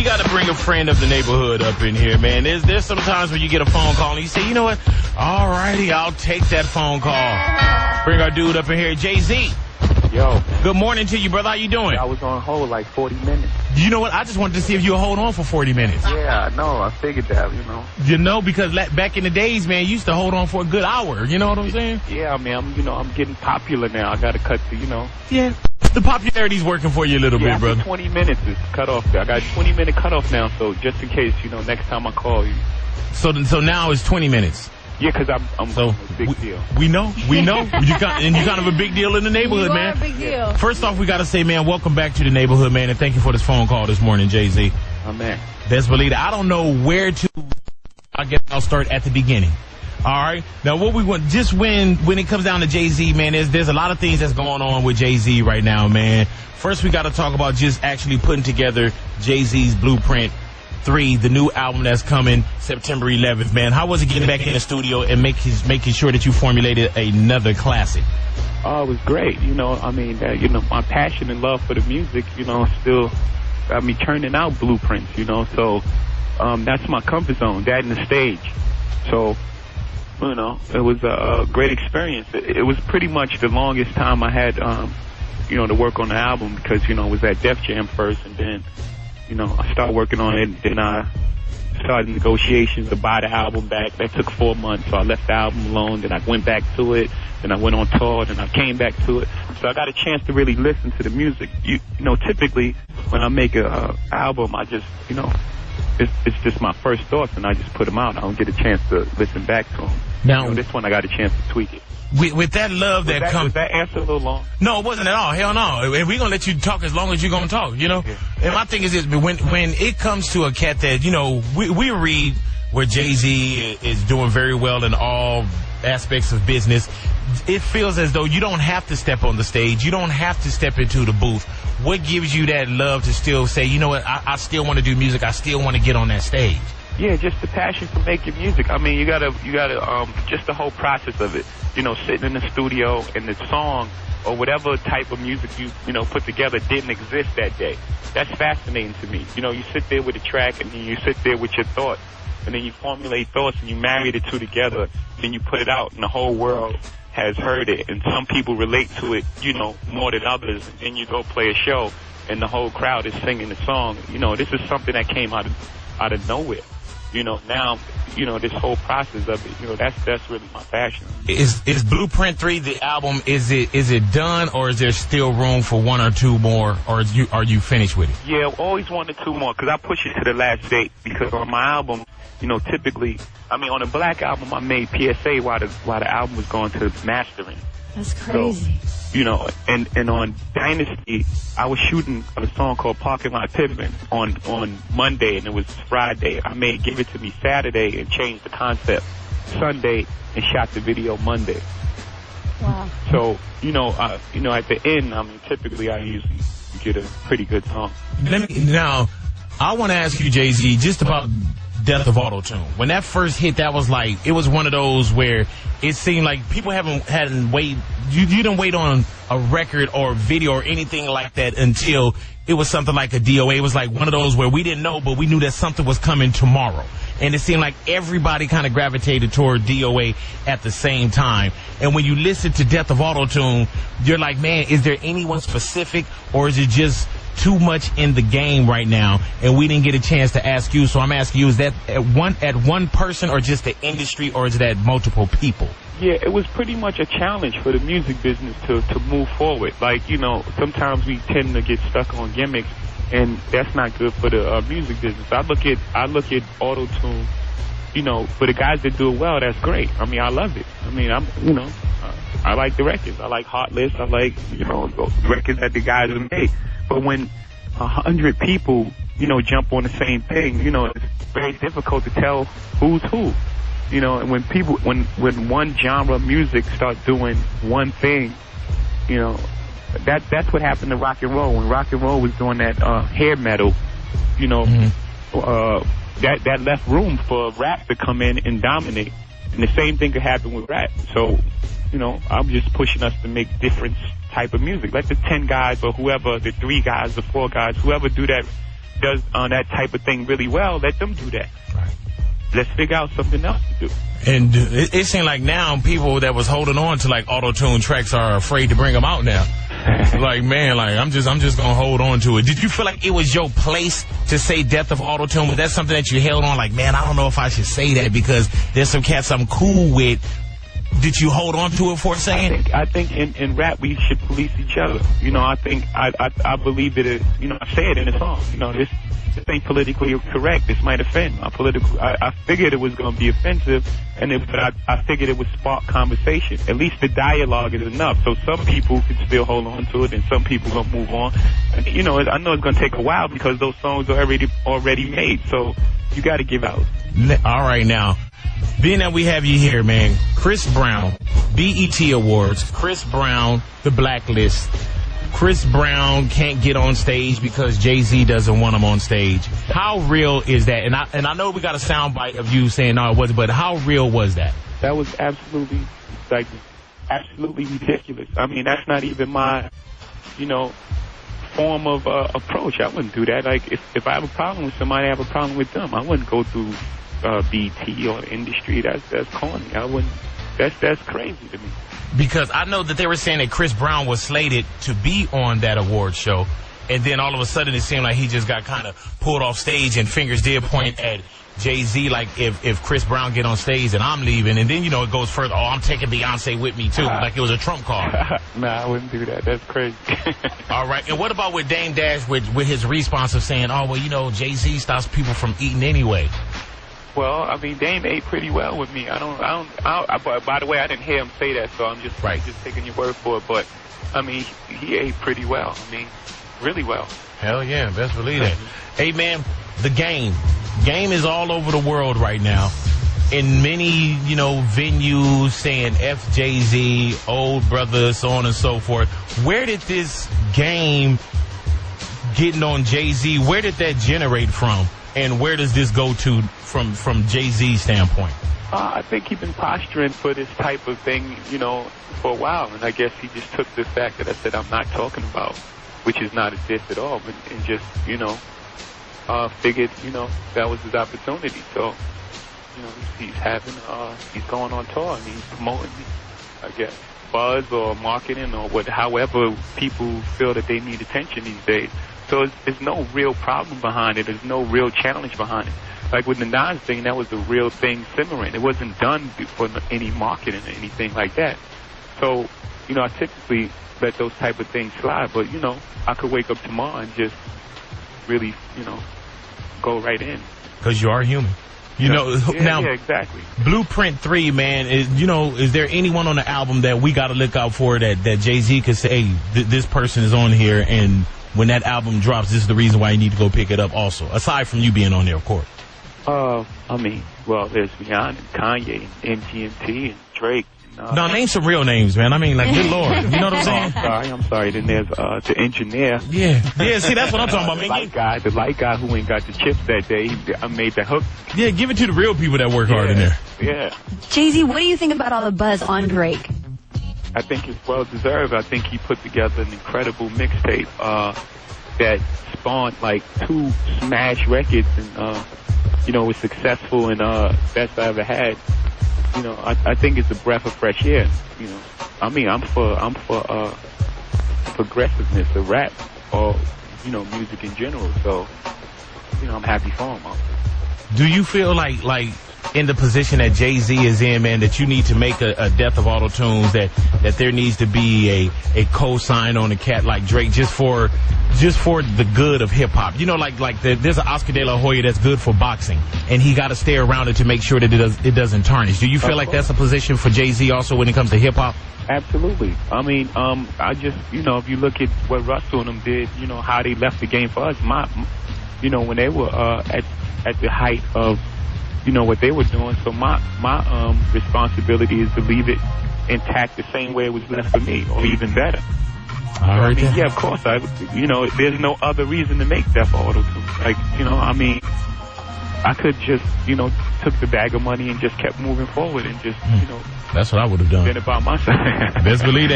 got to bring a friend of the neighborhood up in here, man. There's some times when you get a phone call and you say, you know what? All righty, I'll take that phone call. Bring our dude up in here, Jay-Z. Yo. Good morning to you, brother. How you doing? I was on hold like 40 minutes. You know what? I just wanted to see if you would hold on for 40 minutes. Yeah, I know. I figured that, you know. You know, because back in the days, man, you used to hold on for a good hour. You know what I'm saying? Yeah, I mean, I'm getting popular now. I got to cut to, Yeah. The popularity's working for you a little bit, brother. 20 minutes is cut off there. I got a 20-minute cutoff now, so just in case, next time I call you. So now it's 20 minutes. Yeah, because I'm so a big deal. We know. You're kind of a big deal in the neighborhood, man. You are a big deal. First off, we got to say, man, welcome back to the neighborhood, man, and thank you for this phone call this morning, Jay-Z. Oh, man. Best believe it. I don't know where to. I guess I'll start at the beginning. All right. Now, what we want, just when it comes down to Jay-Z, man, there's a lot of things that's going on with Jay-Z right now, man. First, we got to talk about just actually putting together Jay-Z's Blueprint 3, the new album that's coming September 11th, man. How was it getting back in the studio and making sure that you formulated another classic? Oh, it was great. My passion and love for the music, still got me turning out blueprints, so that's my comfort zone, that and the stage. So, it was a great experience. It was pretty much the longest time I had, to work on the album because, I was at Def Jam first and then, I started working on it. Then I started negotiations to buy the album back. That took 4 months, so I left the album alone. Then I went back to it. Then I went on tour. Then I came back to it. So I got a chance to really listen to the music. Typically when I make a album, I just, it's just my first thoughts, and I just put them out. I don't get a chance to listen back to them. Now, this one I got a chance to tweak it. With that love that comes... Was that answer a little long? No, it wasn't at all. Hell no. And we're going to let you talk as long as you're going to talk, Yeah. And my thing is this, when it comes to a cat that, we read where Jay-Z is doing very well in all aspects of business, it feels as though you don't have to step on the stage. You don't have to step into the booth. What gives you that love to still say, you know what, I still want to do music. I still want to get on that stage? Yeah, just the passion for making music. I mean, you gotta, just the whole process of it. Sitting in the studio and the song or whatever type of music you put together didn't exist that day. That's fascinating to me. You sit there with a track and then you sit there with your thoughts and then you formulate thoughts and you marry the two together. Then you put it out and the whole world has heard it. And some people relate to it, more than others. And then you go play a show and the whole crowd is singing the song. This is something that came out of nowhere. Now, this whole process of it, that's really my passion. Is Blueprint 3 the album? Is it done, or is there still room for one or two more, or are you finished with it? Yeah, always 1 or 2 more, because I push it to the last date. Because on my album, typically, on a Black album, I made PSA while the album was going to mastering. That's crazy. So, and on Dynasty, I was shooting a song called Parking Lot Pimpin' on Monday, and it was Friday. I made Give It To Me Saturday and changed the concept Sunday and shot the video Monday. Wow. So, at the end, typically I usually get a pretty good song. Now, I want to ask you, Jay-Z, just about Death of Auto-Tune. When that first hit, that was like, it was one of those where it seemed like people hadn't waited. You didn't wait on a record or video or anything like that until it was something like a DOA. It was like one of those where we didn't know, but we knew that something was coming tomorrow. And it seemed like everybody kind of gravitated toward DOA at the same time. And when you listen to Death of Auto-Tune, you're like, man, is there anyone specific, or is it just too much in the game right now, and we didn't get a chance to ask you? So I'm asking you, is that at one person, or just the industry, or is it at multiple people? Yeah, it was pretty much a challenge for the music business to move forward. Like, sometimes we tend to get stuck on gimmicks, and that's not good for the music business. I look at auto-tune, for the guys that do it well, that's great. I love it. I like the records. I like Heartless. I like, the records that the guys have made. But when 100 people, jump on the same thing, it's very difficult to tell who's who. And when one genre of music starts doing one thing, that's what happened to rock and roll. When rock and roll was doing that hair metal, that left room for rap to come in and dominate. And the same thing could happen with rap. So, I'm just pushing us to make different type of music. Let the 10 guys or whoever, the 3 guys, the 4 guys, whoever do that does that type of thing really well, let them do that. Right. Let's figure out something else to do. And it seems like now people that was holding on to like auto-tune tracks are afraid to bring them out now. Like, man, like I'm just gonna hold on to it. Did you feel like it was your place to say death of auto-tune? Was that something that you held on like, man, I don't know if I should say that because there's some cats I'm cool with? Did you hold on to it for a second? I think in rap we should police each other. You know, I think I believe that it. You know, I say it in a song. You know, this ain't politically correct. This might offend my political. I figured it was going to be offensive, but I figured it would spark conversation. At least the dialogue is enough. So some people can still hold on to it, and some people gonna move on. And, you know, I know it's gonna take a while because those songs are already made. So you got to give out. All right, now. Being that we have you here, man, Chris Brown, BET Awards, Chris Brown, The Blacklist. Chris Brown can't get on stage because Jay-Z doesn't want him on stage. How real is that? And I know we got a soundbite of you saying no, it wasn't, but how real was that? That was absolutely ridiculous. I mean, that's not even my, you know, form of approach. I wouldn't do that. Like, if I have a problem with somebody, I have a problem with them. I wouldn't go through BT or the industry. That's corny. I wouldn't. That's crazy to me. Because I know that they were saying that Chris Brown was slated to be on that award show, and then all of a sudden it seemed like he just got kind of pulled off stage, and fingers did point at Jay-Z, like if Chris Brown get on stage and I'm leaving, and then, you know, it goes further. Oh, I'm taking Beyonce with me too, like it was a trump card. Nah, I wouldn't do that. That's crazy. All right, and what about with Dame Dash with his response of saying, oh, well, you know, Jay-Z stops people from eating anyway? Well, I mean, Dame ate pretty well with me. By the way, I didn't hear him say that, so I'm just taking your word for it. But, I mean, he ate pretty well. I mean, really well. Hell yeah, best believe that. Hey, man, the game is all over the world right now. In many, you know, venues saying F Jay-Z, old brother, so on and so forth. Where did this game getting on Jay-Z, where did that generate from? And where does this go to from Jay-Z's standpoint? I think he's been posturing for this type of thing, you know, for a while. And I guess he just took the fact that I said I'm not talking about, which is not a diss at all, and just, you know, figured, you know, that was his opportunity. So, you know, he's going on tour and he's promoting, I guess, buzz or marketing or however people feel that they need attention these days. So there's no real problem behind it. There's no real challenge behind it. Like with the Nas thing, that was the real thing simmering. It wasn't done for any marketing or anything like that. So, you know, I typically let those type of things slide. But, you know, I could wake up tomorrow and just really, you know, go right in. Because you are human. You know, now, yeah, exactly. Blueprint 3, man, is there anyone on the album that we got to look out for that Jay-Z could say, hey, this person is on here, and when that album drops, this is the reason why you need to go pick it up also, aside from you being on there, of course? I mean, well, there's Beyonce and Kanye and MGMT and Drake. No, name some real names, man. I mean, like, good Lord. You know what I'm saying? I'm sorry. Then there's the engineer. Yeah, see, that's what I'm talking about, man. The light guy who ain't got the chips that day. I made the hook. Yeah, give it to the real people that work hard in there. Yeah. Jay-Z, what do you think about all the buzz on Drake? I think it's well-deserved. I think he put together an incredible mixtape that spawned, like, 2 smash records and, you know, was successful and best I ever had. You know, I think it's a breath of fresh air. You know, I mean, I'm for progressiveness of rap or, you know, music in general. So, you know, I'm happy for him. Do you feel like in the position that Jay-Z is in, man, that you need to make a death of auto-tunes, that there needs to be a co-sign on a cat like Drake just for the good of hip-hop? You know, like there's an Oscar De La Hoya that's good for boxing, and he got to stay around it to make sure that it doesn't tarnish. Do you feel like that's a position for Jay-Z also when it comes to hip-hop? Absolutely. I mean, I just, you know, if you look at what Russell and them did, you know, how they left the game for us, you know, when they were at the height of, you know, what they were doing. So my responsibility is to leave it intact the same way it was left for me, or even better. I mean, yeah, of course. You know, there's no other reason to make Death Auto-Tune. Like, you know, I mean, I could just, you know, took the bag of money and just kept moving forward and just, you know. That's what I would have done. Been about myself. Best believe that.